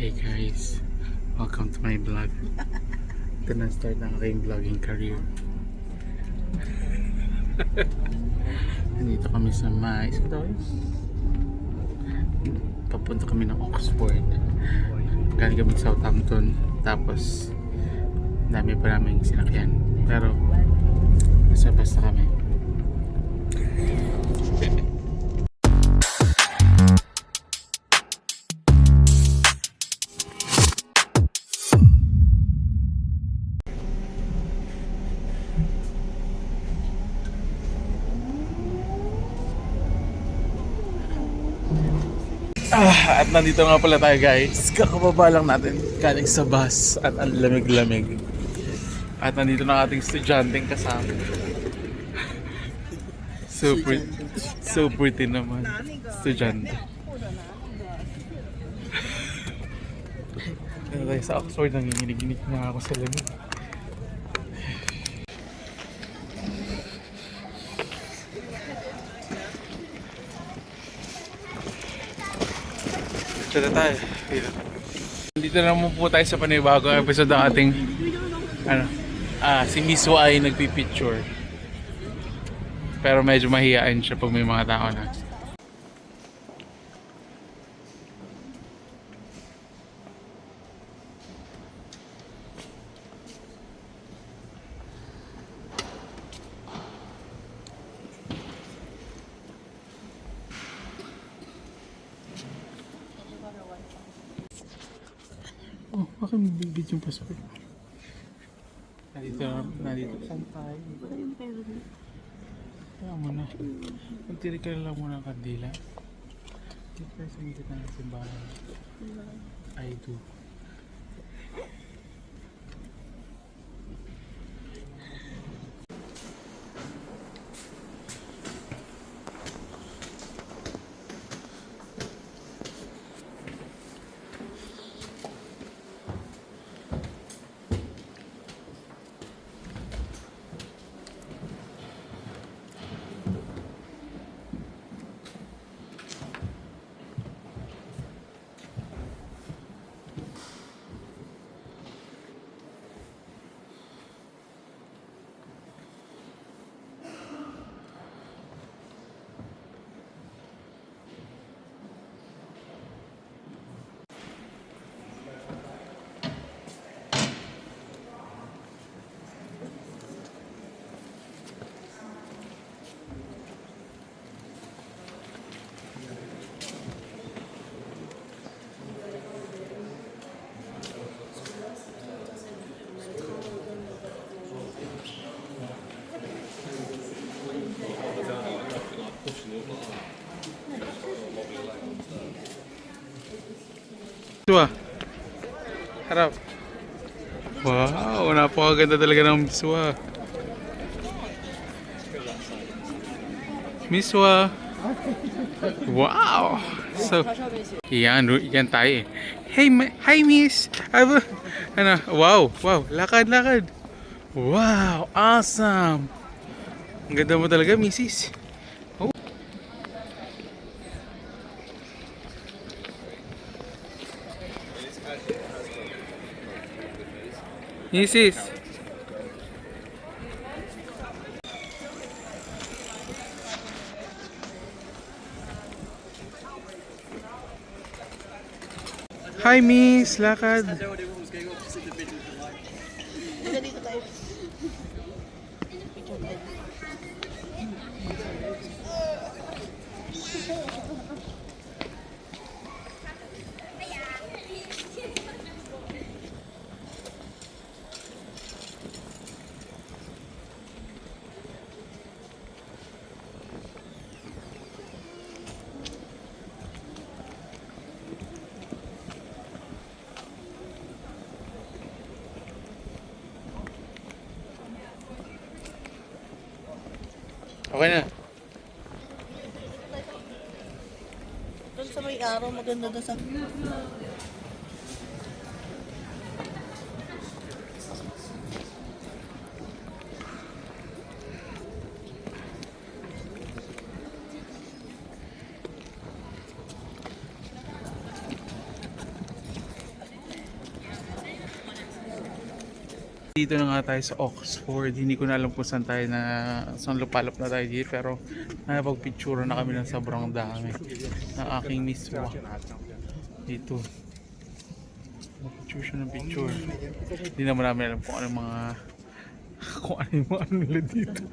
Hey guys, welcome to my vlog. Ito na start ng aking vlogging career. Nandito kami sa mais. Papunta kami ng Oxford. Galing kami sa Southampton. Tapos dami pa namin sinakyan. Pero nasa basta kami. At nandito nga pala tayo guys. Kakababa lang natin galing sa bus at ang lamig-lamig. At nandito na ating estudyanteng kasama. So pretty naman. Estudyante. Dito tayo sa Oxford, nanginginig-ginig na ako sa lamig. Dito tayo. Dito naman po tayo sa panibagong episode ng ating si Miss Y nagpipicture. Pero medyo mahihain siya pag may mga tao na. Oh, bakit mabibig yung passport? Nandito. Saan tayo? Kaya mo na. Magtiri ka lang muna ng kandila. Dito tayo sa mitit ng simbahan. I do. Miswa. Harap. Wow, napakaganda talaga ng Miswa. Miswa. Wow. So, yan tayo eh. Hey, hi miss. Wow, lakad. Wow, awesome. Ang ganda mo talaga, Mrs. Mrs. Hi miss, lakad. Okay na. Doon sa may araw, maganda doon sa... Dito na nga tayo sa Oxford. Hindi ko na alam kung saan tayo saan lupalop na tayo dito. Pero nakapagpicture na kami ng sobrang dami ng aking miswa. Dito. Picture siya ng picture. Hindi naman namin alam kung ano mga ano nila dito.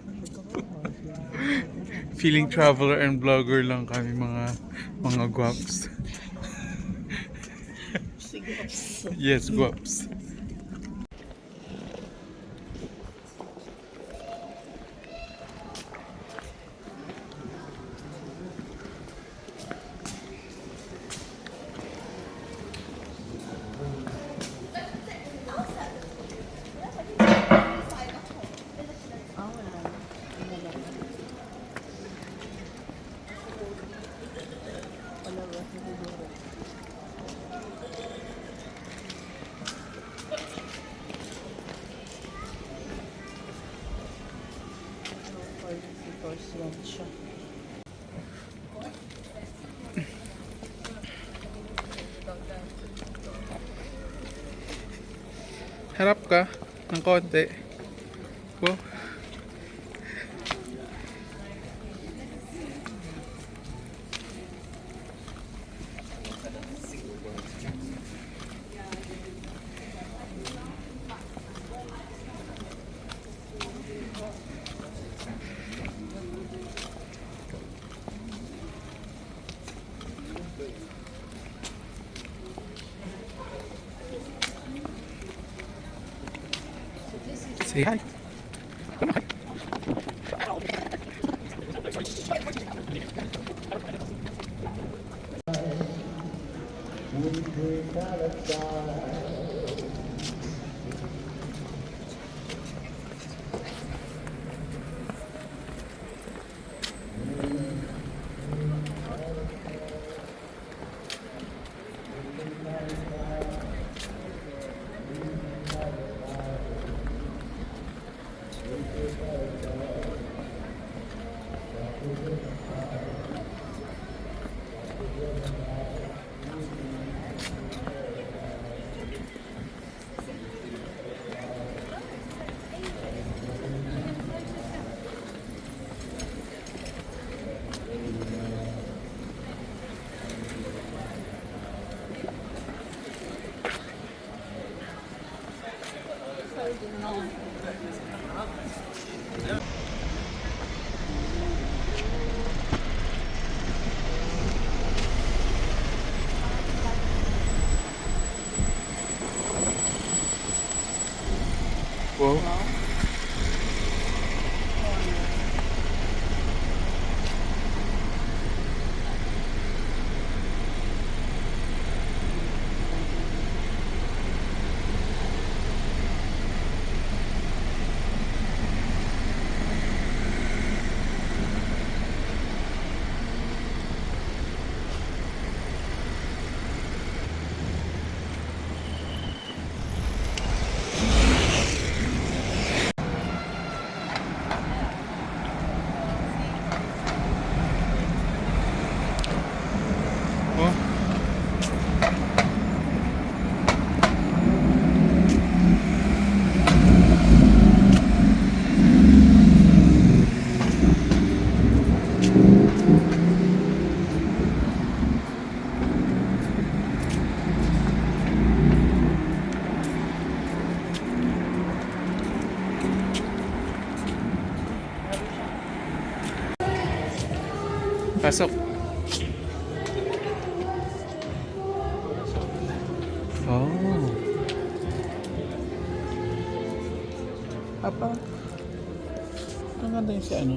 Feeling traveler and vlogger lang kami mga guaps. Yes, guaps. Harap ka ng konti. Oh. Say hi. Come on. Wow. Pasok. Oh. Apa? Ang ganda yung si ano?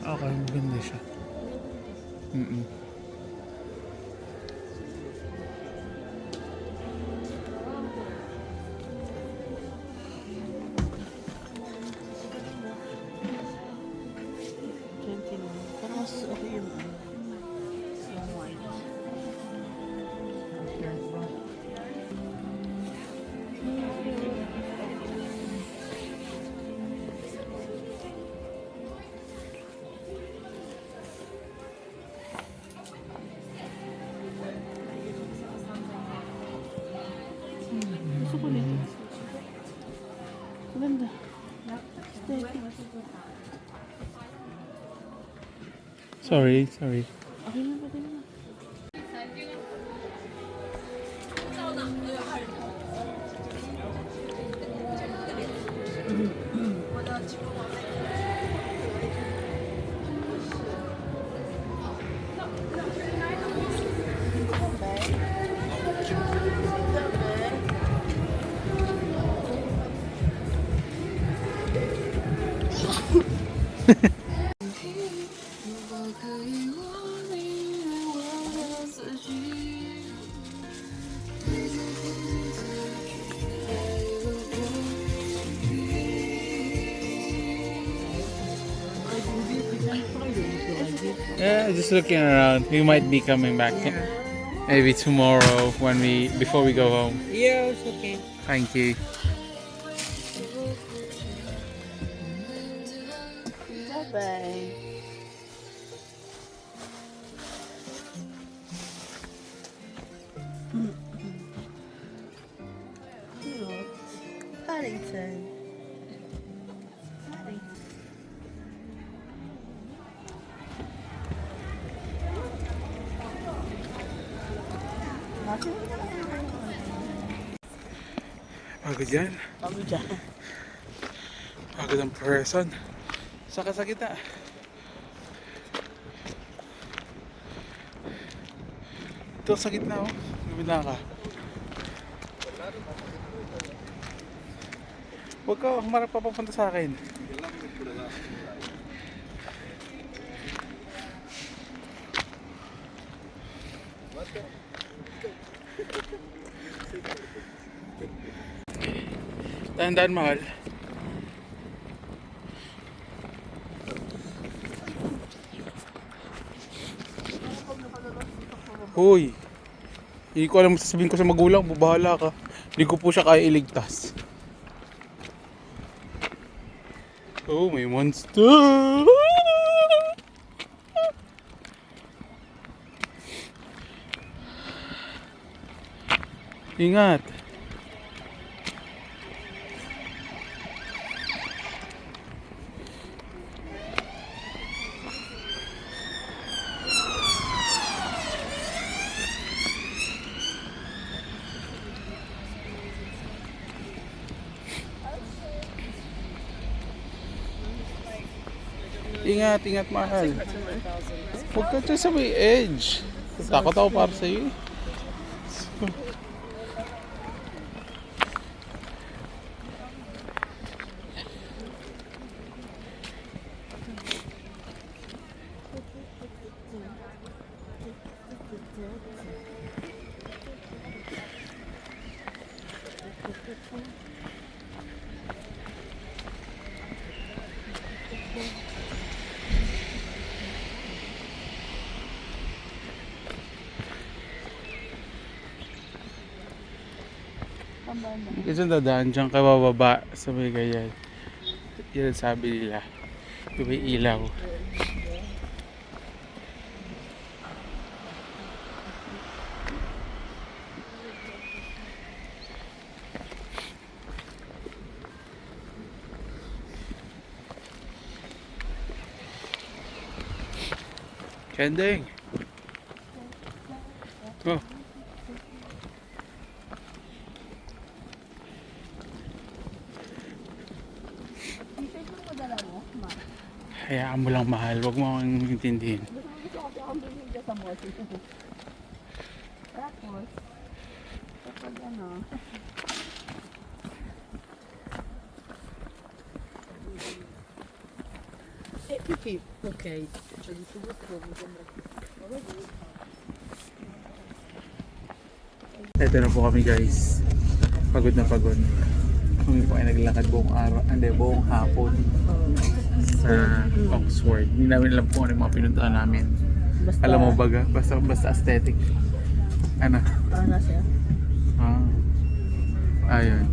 Okay, maganda siya. Sorry, sorry. Okay na, pwede na. Yeah, just looking around. We might be coming back maybe tomorrow before we go home. Yeah, it's okay. Thank you. Bye-bye. Cute. Paddington. Pagod yan. Kami dyan. Pagod ang person. Saka sa kita. Ito sa gitna oh. Gabila ka. Huwag ka humarap pa papunta sa akin. Dahan-dahan mahal. Hoy, hindi ko alam sasabihin ko sa magulang, bahala ka. Hindi ko po siya kaya iligtas. Oh, may monster! Ingat! Ingat, ingat mahal. Huwag ka dyan sa may edge. Takot ako para sa iyo. Kasi dadaan dyan ka bababa sa may ganyan. Yan sabi nila. Yung may ilaw. Kending! Oh. Hayaan mo lang mahal, huwag mo akong intindihin. Gusto ko akong bumili sa mall. Tapos, kapag ano, okay. Ito na po kami guys. Pagod na pagod. Kami po ay naglakad buong araw, buong hapon sa Oxford. Hindi namin alam kung ano yung mga pinuntahan namin. basta, Alam mo baga? Basta aesthetic. Ano? na siya. Ayun.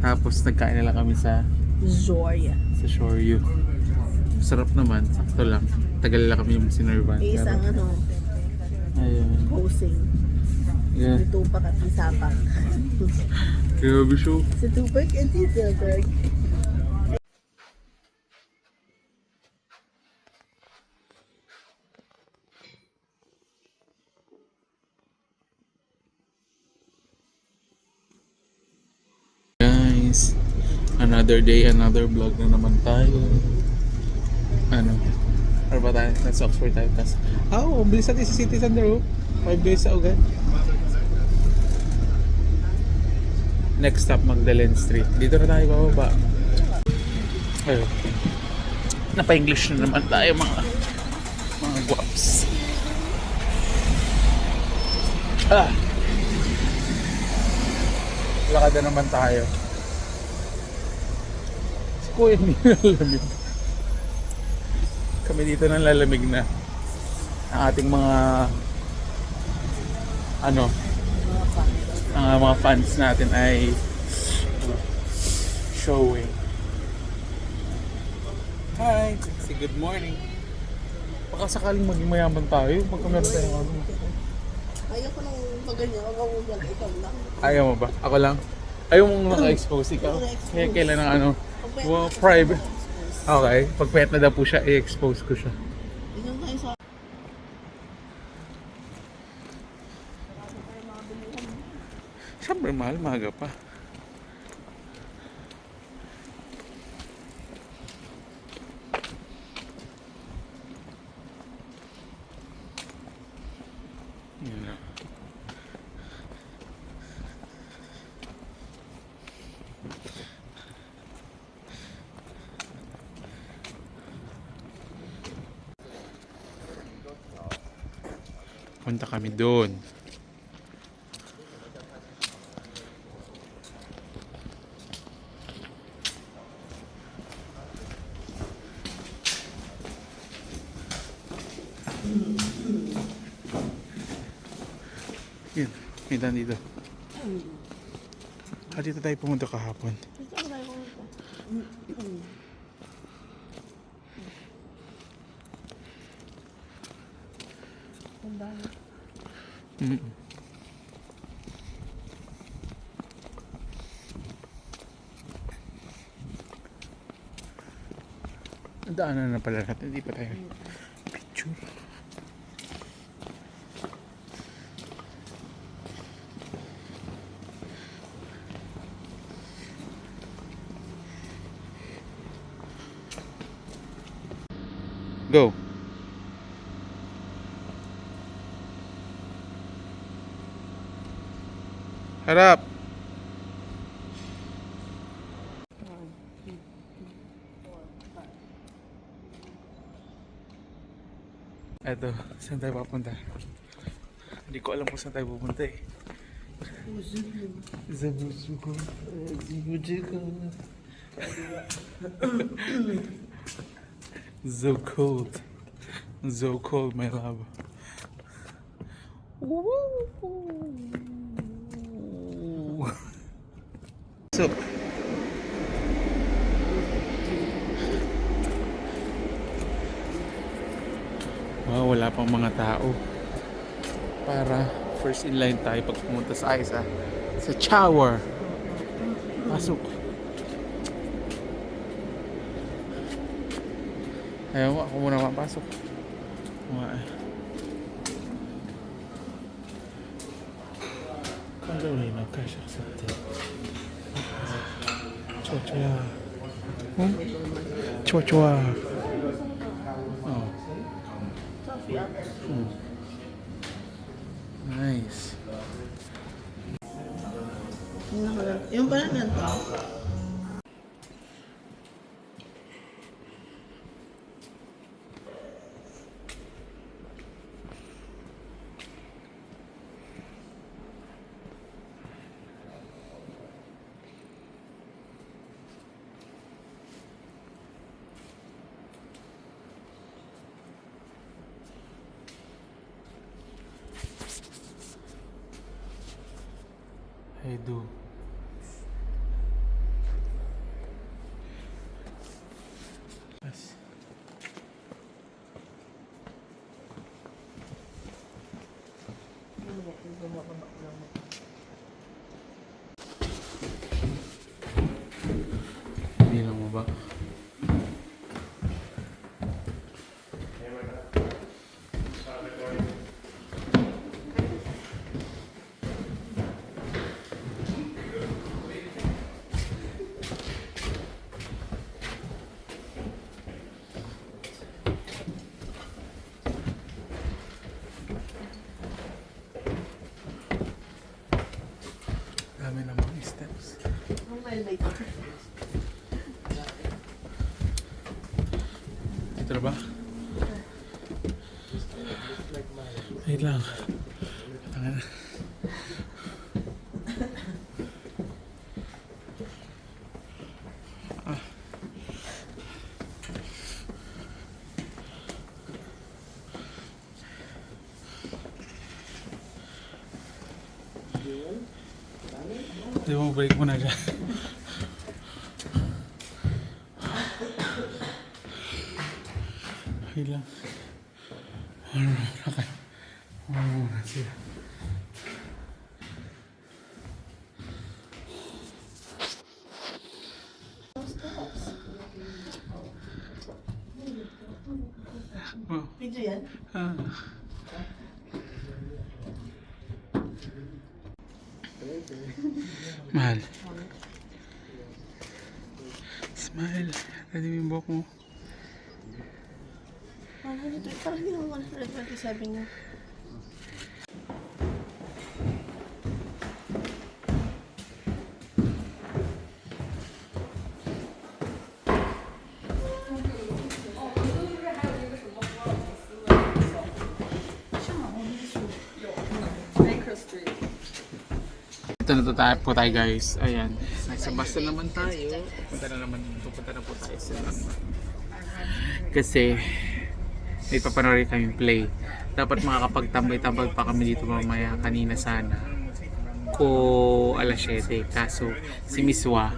Tapos nagkain na lang kami sa Zoria. Shoryu. Sarap naman, sakto lang. Tagal lang kami yung sinervan. Isang ano, Ayun. hosing. Yeah. Si Tupac at si Sapang. Grabe siya. Si Tupac and si Silberg. Another day, another vlog na naman tayo. Ano? Or ba tayo? Nasa Oxford tayo. Tas, bilis natin sa City Center, oh. 5 days sa agad. Next stop, Magdalene Street. Dito na tayo bababa. Ayun. Napa-English na naman tayo, mga guwaps. Lakad na naman tayo. Si Kuya hindi lalamig. Kami dito nang lalamig na. Ang ating mga ang mga fans natin ay showing. Hi! Say good morning. Baka sakaling maging mayaman tayo, pagka meron tayong ano. Ayoko nang maganyan. Huwag ikaw lang. Ayaw mo ba? Ako lang? Ayaw mong naka-expose ikaw? Kaya kailan ng ano? Well, private. Okay. Pag pet na daw po siya, i-expose ko siya. Tingnan tayo sa... Siyempre mahal, maga pa. Yun na. Punta kami doon. Yun, may daan dito. Dito tayo pumunta kahapon. Dito ako tayo pumunta. Mm. Daanan na pala natin, hindi pa tayo picture. Go. Harap. Eto, saan tayo papunta? Hindi ko alam kung saan tayo pupunta eh. Zabuzuko. So cold. So cold, my love. So, wala pang mga tao para first in line tayo pag pumunta sa isa sa shower. Pasok. Ayaw, ako muna mapasok. Kandali na kasha sa atin. Chua-chua. Chua-chua. Oh. Nice. Yung pala ganito. Hey, do. Yes. Hindi lang mo ba? ito. Ito na ba? Wait lang. Tangan. Di mo break mo na dyan. Wait lang. Okay. Muna sila. Oh. Video yan? Ah. Mahal. Smile. Ready mo yung buhok mo? Parang hindi naman 127 yun. Ito na to tayo po tayo guys. Ayan. Nasa bus na naman tayo. Pupunta na po tayo sa kasi may papanoorin kami play. Dapat makakapagtambay-tambay pa kami dito mamaya kanina sana. Ko alas 7. Kaso si Miss Wa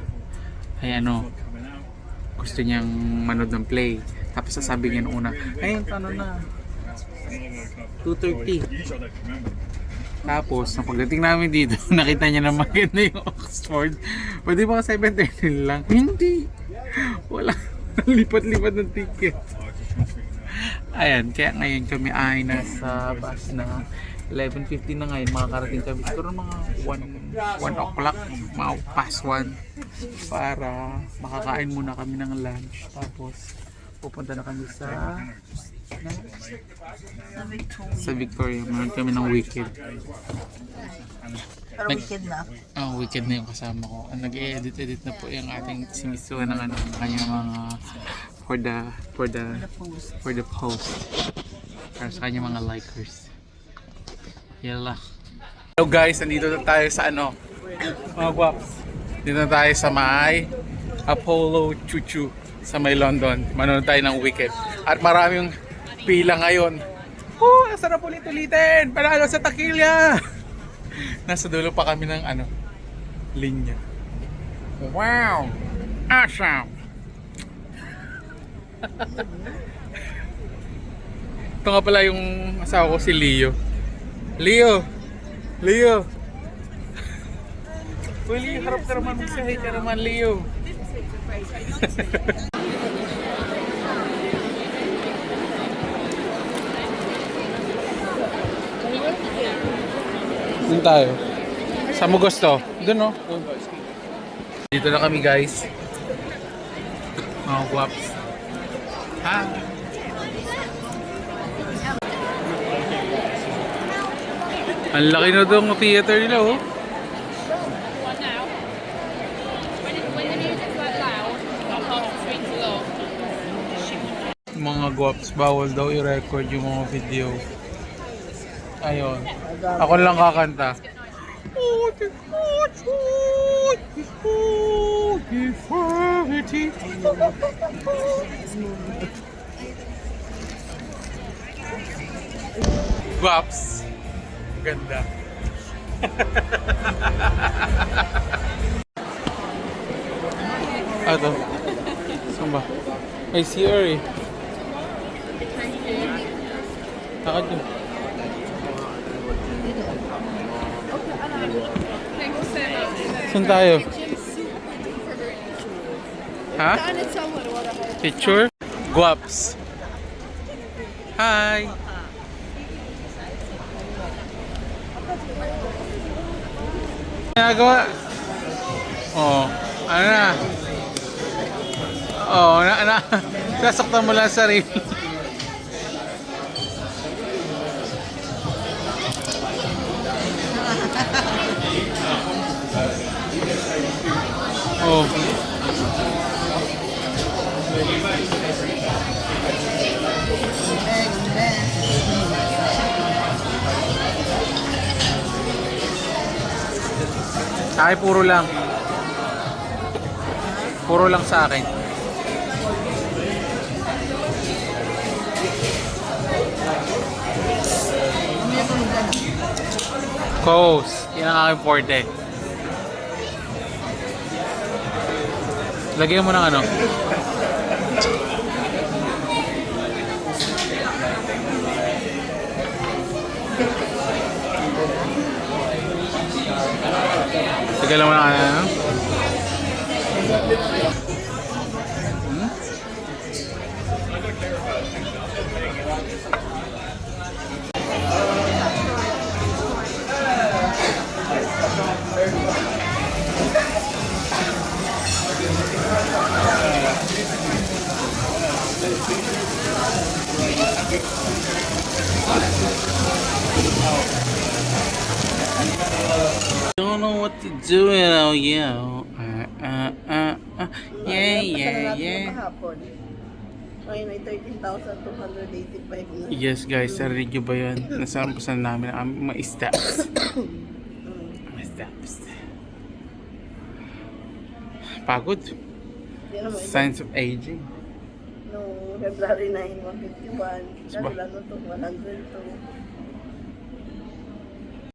ay gusto niyang manood ng play. Tapos sasabi niya nung una, ayun ano na 2:30. Tapos, nung pagdating namin dito, nakita niya na maganda yung Oxford. Pwede ba 7:30 lang? Hindi! Wala. Lipat-lipat ng ticket. Ayan, kaya ngayon kami ay nasa bus na 11:50 na ngayon. Makakarating kami siguro mga 1 o'clock, mga past 1. Para makakain muna kami ng lunch. Tapos, pupunta na kami sa Victoria. Meron kami ng weekend. Pero weekend na. Weekend na yung kasama ko. Nag-edit na po yung ating simisuha ng kanyang mga for the post. Para sa kanyang mga likers. Yala. Hello guys, nandito na tayo sa mga guwaps. Dito na tayo sa may Apollo Chuchu sa may London. Manonood tayo ng weekend. At maraming pila ngayon. Oh, sarap ulit-ulitin! Panalo sa Takilya! Nasa dulo pa kami ng linya. Wow! Awesome! Ito nga pala yung asawa ko si Leo. Leo! Leo! Uy, Leo, harap ka naman. Magsahay ka naman, Leo. Doon tayo. Saan mo gusto? Doon, no? Dito na kami, guys. Mga guwaps. Ha? Ang laki na itong theater nila, oh. Mga guwaps, bawal daw i-record yung mga video. Ayun. Ako lang kakanta. Guwaps. Ganda. Ito. Saan ba? Ay, CR eh. Takad yun. Saan tayo? Ha? Picture? Guwaps. Hi! Ginagawa? Oh, ano na? Oh, sasaktan mo lang sarili. Oh. Ay, puro lang. Puro lang sa akin. Coast. Yan ang aking forte. Lagyan mo ng ano? Lagyan mo ng ano? Hmm? Don't know what to do with all you. Yeah, yeah, yeah. Ngayon ay 13,285 na. Yes guys, narinig nyo ba yun? Nasaan pa namin ang aming mga steps. Mga steps. Pagod. Yan naman, Signs of aging. no, February 9, 151. Kasi Ba? lang ito, 102.